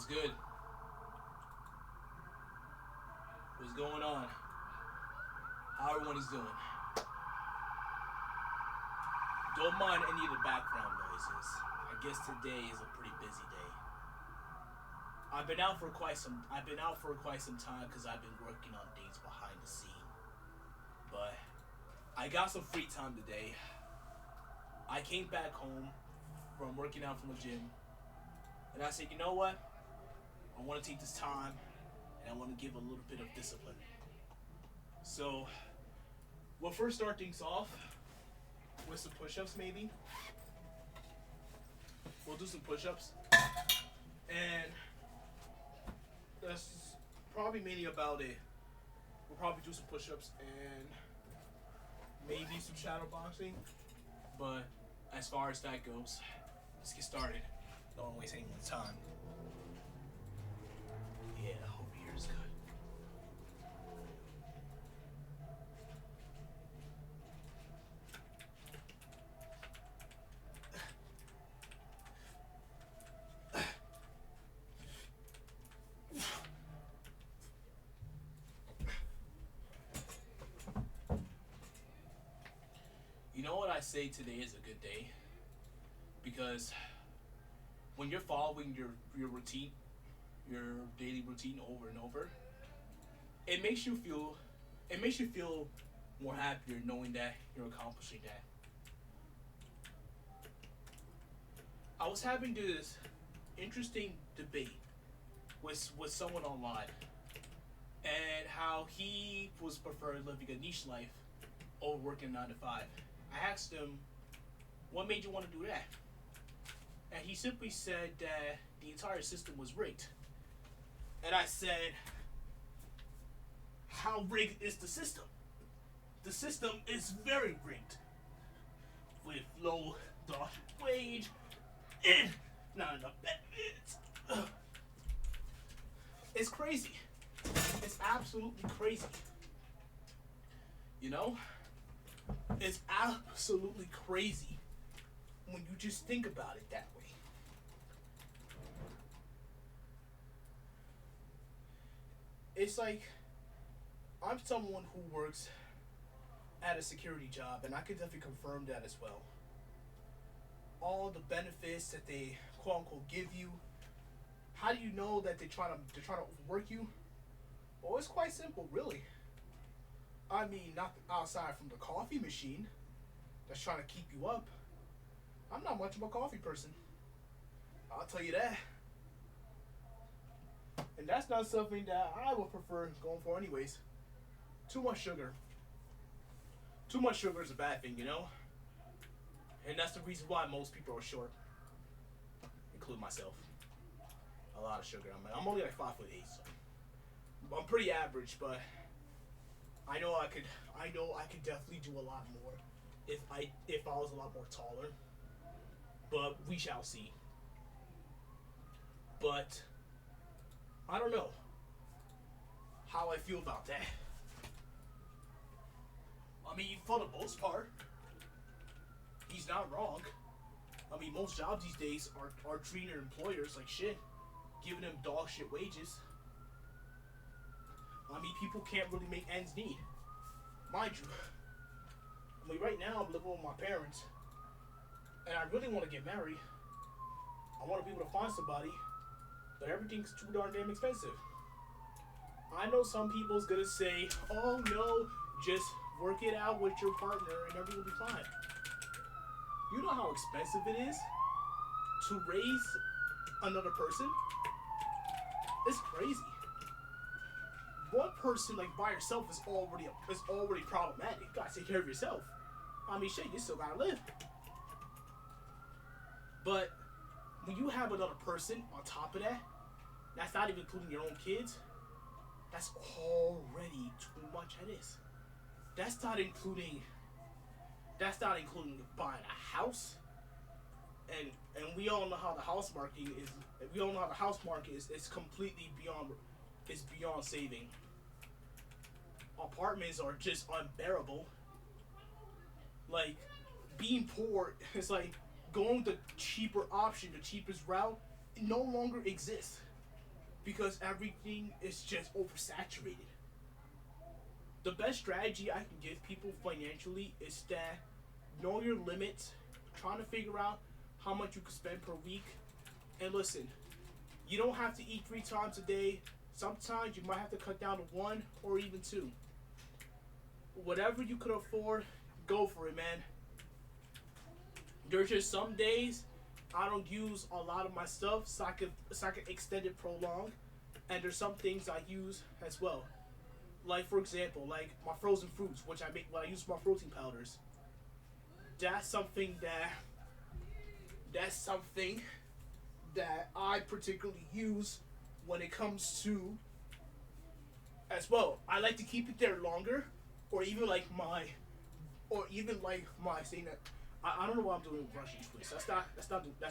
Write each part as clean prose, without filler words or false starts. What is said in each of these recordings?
What's good? What's going on? How everyone is doing? Don't mind any of the background noises. I guess today is a pretty busy day. I've been out for quite some time because I've been working on things behind the scene. But I got some free time today. I came back home from working out from the gym, and I said, you know what? I want to take this time and I want to give a little bit of discipline. So we'll first start things off with some push-ups, maybe. We'll do some push-ups, and that's probably mainly about it. We'll probably do some push-ups and maybe some shadow boxing. But as far as that goes, let's get started. Don't waste anyone's time. Yeah, over here is good. You know what I say today is a good day? Because when you're following your routine, your daily routine over and over, it makes you feel more happier knowing that you're accomplishing that. I was having this interesting debate with someone online and how he was preferring living a niche life over working 9 to 5. I asked him, what made you want to do that? And he simply said that the entire system was rigged. And I said, how rigged is the system? The system is very rigged. With low wage and not enough benefits. It's crazy. It's absolutely crazy. You know? It's absolutely crazy when you just think about it that way. It's like I'm someone who works at a security job, and I can definitely confirm that as well. All the benefits that they quote unquote give you. How do you know that they try to overwork you? Well, it's quite simple, really. I mean, not outside from the coffee machine that's trying to keep you up. I'm not much of a coffee person. I'll tell you that. And that's not something that I would prefer going for anyways. Too much sugar. Too much sugar is a bad thing, you know? And that's the reason why most people are short. Include myself. A lot of sugar. I'm only like 5'8", so I'm pretty average, but I know I could definitely do a lot more if I was a lot more taller. But we shall see. But I don't know how I feel about that. I mean, for the most part, he's not wrong. I mean, most jobs these days are treating their employers like shit, giving them dog shit wages. I mean, people can't really make ends meet. Mind you, I mean, right now I'm living with my parents, and I really want to get married. I want to be able to find somebody, but everything's too darn damn expensive. I know some people's gonna say, oh no, just work it out with your partner and everything will be fine. You know how expensive it is to raise another person? It's crazy. One person like by yourself is already problematic. You gotta take care of yourself. I mean, shit, you still gotta live. But when you have another person on top of that, that's not even including your own kids. That's already too much. It is. That's not including buying a house. And we all know how the house market is. We all know how the house market is. It's completely beyond. It's beyond saving. Apartments are just unbearable. Like being poor is like going the cheaper option, the cheapest route. It no longer exists. because everything is just oversaturated. The best strategy I can give people financially is that know your limits, trying to figure out how much you can spend per week. And listen, you don't have to eat 3 times a day. Sometimes you might have to cut down to one or even two. Whatever you could afford, go for it, man. There's just some days I don't use a lot of my stuff so I can extend it prolonged. And there's some things I use as well. Like for example, like my frozen fruits, which I make when I use my protein powders. That's something that I particularly use when it comes to as well. I like to keep it there longer, or even my saying that I don't know what I'm doing with Russian twist. That's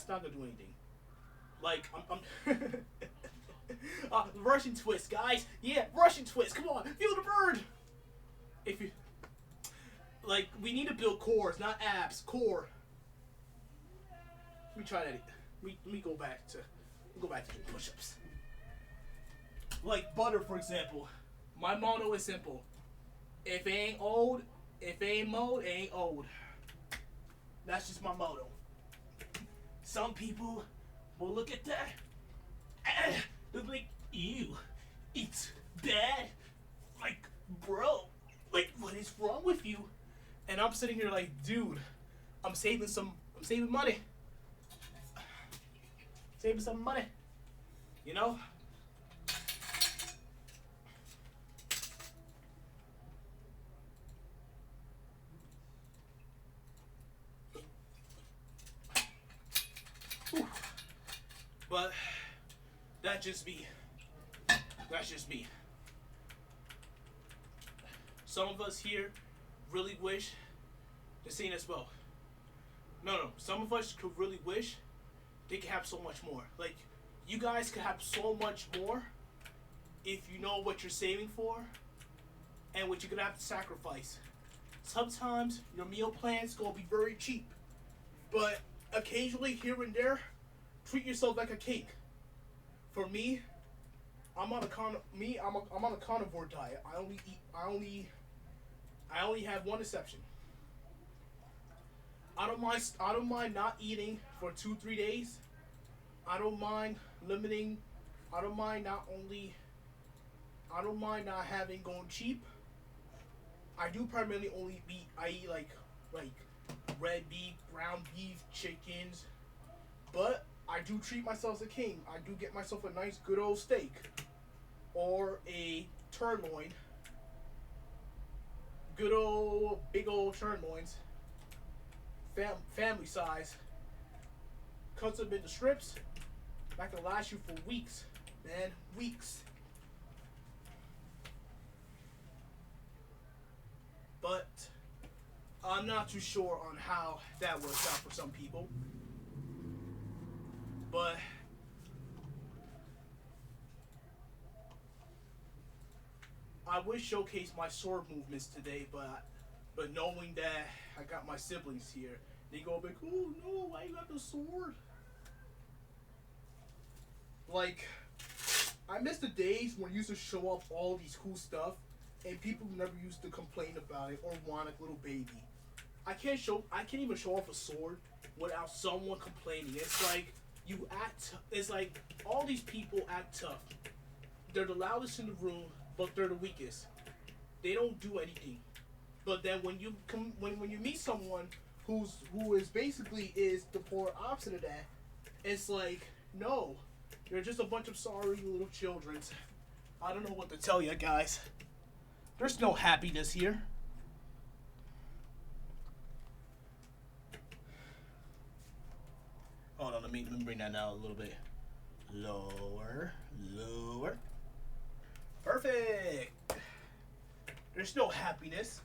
not gonna do anything. Like I'm Russian twist, guys. Yeah, Russian twist. Come on, feel the bird. If you like, we need to build cores, not abs. Core. Let me try that. Let me go back to doing push-ups. Like butter, for example. My motto is simple. If it ain't old, if it ain't mowed, it ain't old. That's just my motto. Some people will look at that and they'll be like, ew, it's bad. Like, bro, like, what is wrong with you? And I'm sitting here like, dude, I'm saving money. Saving some money. You know? Whew. But that's just me. That's just me. Some of us here really wish the same as well. No. Some of us could really wish they could have so much more. Like, you guys could have so much more if you know what you're saving for and what you're gonna have to sacrifice. Sometimes your meal plan's gonna be very cheap, but occasionally here and there, treat yourself like a cake. For me, I'm on a carnivore diet. I only have one exception. I don't mind not eating for 2-3 days. I don't mind limiting. I don't mind not having going cheap. I do primarily only eat like red beef, ground beef, chickens. But I do treat myself as a king. I do get myself a nice good old steak or a tenderloin. Good old big old tenderloins. Family size. Cuts them into strips. That can last you for weeks, man. Weeks. But I'm not too sure on how that works out for some people. But I would showcase my sword movements today, but knowing that I got my siblings here, they go like, oh no, why you got the sword? Like, I miss the days when you used to show off all these cool stuff and people never used to complain about it or want a little baby. I can't even show off a sword without someone complaining. It's like it's like all these people act tough. They're the loudest in the room, but they're the weakest. They don't do anything. But then when you meet someone who is basically the polar opposite of that, it's like, no, you're just a bunch of sorry little children. I don't know what to tell you guys. There's no happiness here. Hold on, let me bring that down a little bit. Lower. Perfect. There's no happiness.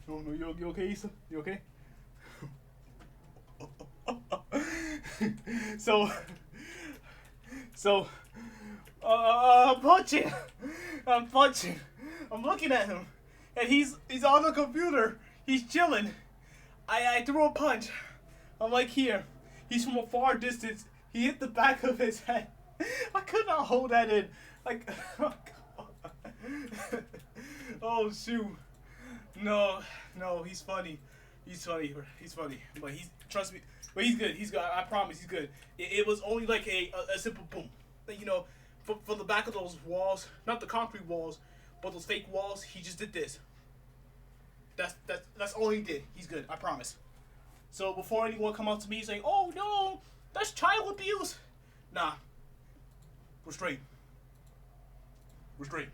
No, you okay, Issa? You okay? so, so, I'm punching. I'm punching. I'm looking at him, and he's on the computer. He's chilling. I threw a punch. I'm like here. He's from a far distance. He hit the back of his head. I could not hold that in. Like, oh shoot. No, he's funny. He's funny. But trust me. But he's good. He's good. I promise he's good. It was only like a simple boom. You know, for the back of those walls, not the concrete walls, but those fake walls. He just did this. That's all he did. He's good. I promise. So before anyone come up to me saying, "Oh no, that's child abuse," nah, we're straight. We're straight.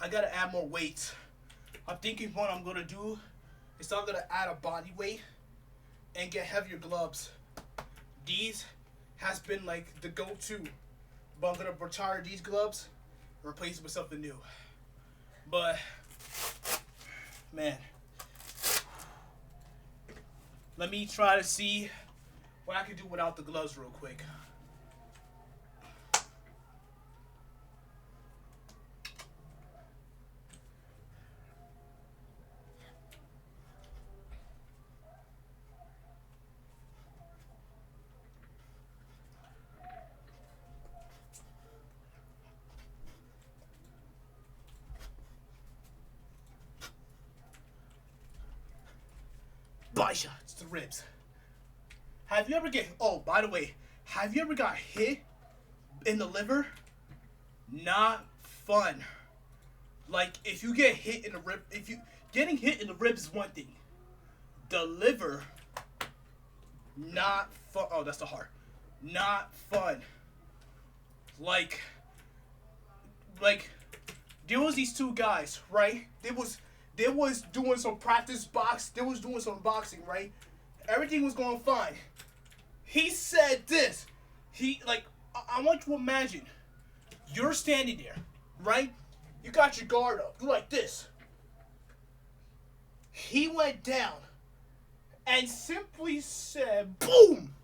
I gotta add more weight. I'm thinking what I'm gonna do is I'm gonna add a body weight and get heavier gloves. These has been like the go-to, but I'm gonna retire these gloves and replace it with something new. But man, let me try to see what I can do without the gloves real quick. It's the ribs. Have you ever by the way, have you ever got hit in the liver? Not fun. Like, if you get hit in the rib, getting hit in the ribs is one thing. The liver, not fun. Oh, that's the heart. Not fun. Like, there was these two guys, right? They was doing some practice they was doing some boxing, right? Everything was going fine. He said this. I want you to imagine, you're standing there, right? You got your guard up. You're like this. He went down and simply said, boom!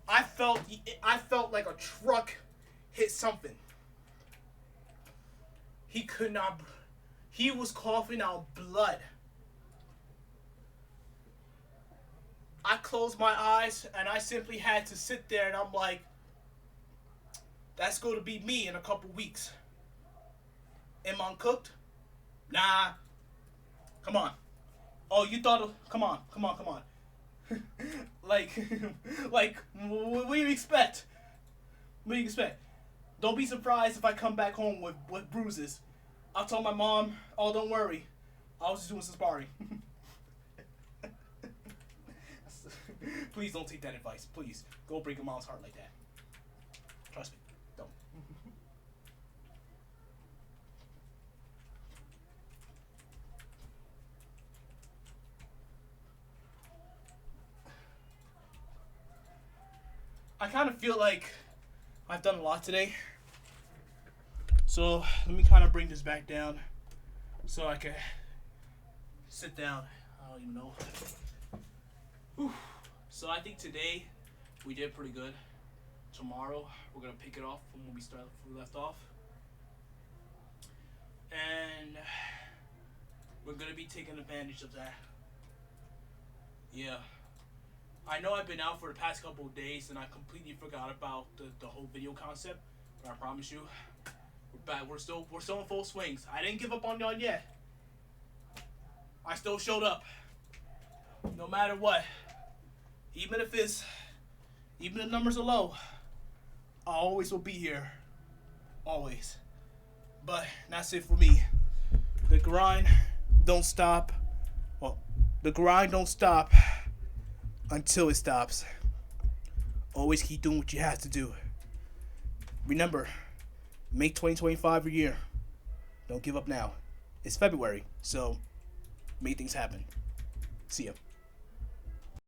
I felt like a truck hit something. He was coughing out blood. I closed my eyes and I simply had to sit there and I'm like, that's going to be me in a couple weeks. Am I cooked? Nah. Come on. Oh, you thought, come on. like, what do you expect? What do you expect? Don't be surprised if I come back home with bruises. I'll tell my mom, oh, don't worry. I was just doing some sparring. Please don't take that advice. Please. Don't break your mom's heart like that. Trust me. Don't. I kind of feel like I've done a lot today. So let me kind of bring this back down so I can sit down. I don't even know. Whew. So I think today we did pretty good. Tomorrow we're gonna pick it off from when we left off, and we're gonna be taking advantage of that. Yeah, I know I've been out for the past couple of days and I completely forgot about the whole video concept, but I promise you, we're back. We're still in full swings. I didn't give up on y'all yet. I still showed up, no matter what. Even if the numbers are low, I always will be here. Always. But that's it for me. The grind don't stop. Well, the grind don't stop until it stops. Always keep doing what you have to do. Remember, make 2025 your year. Don't give up now. It's February, so make things happen. See ya.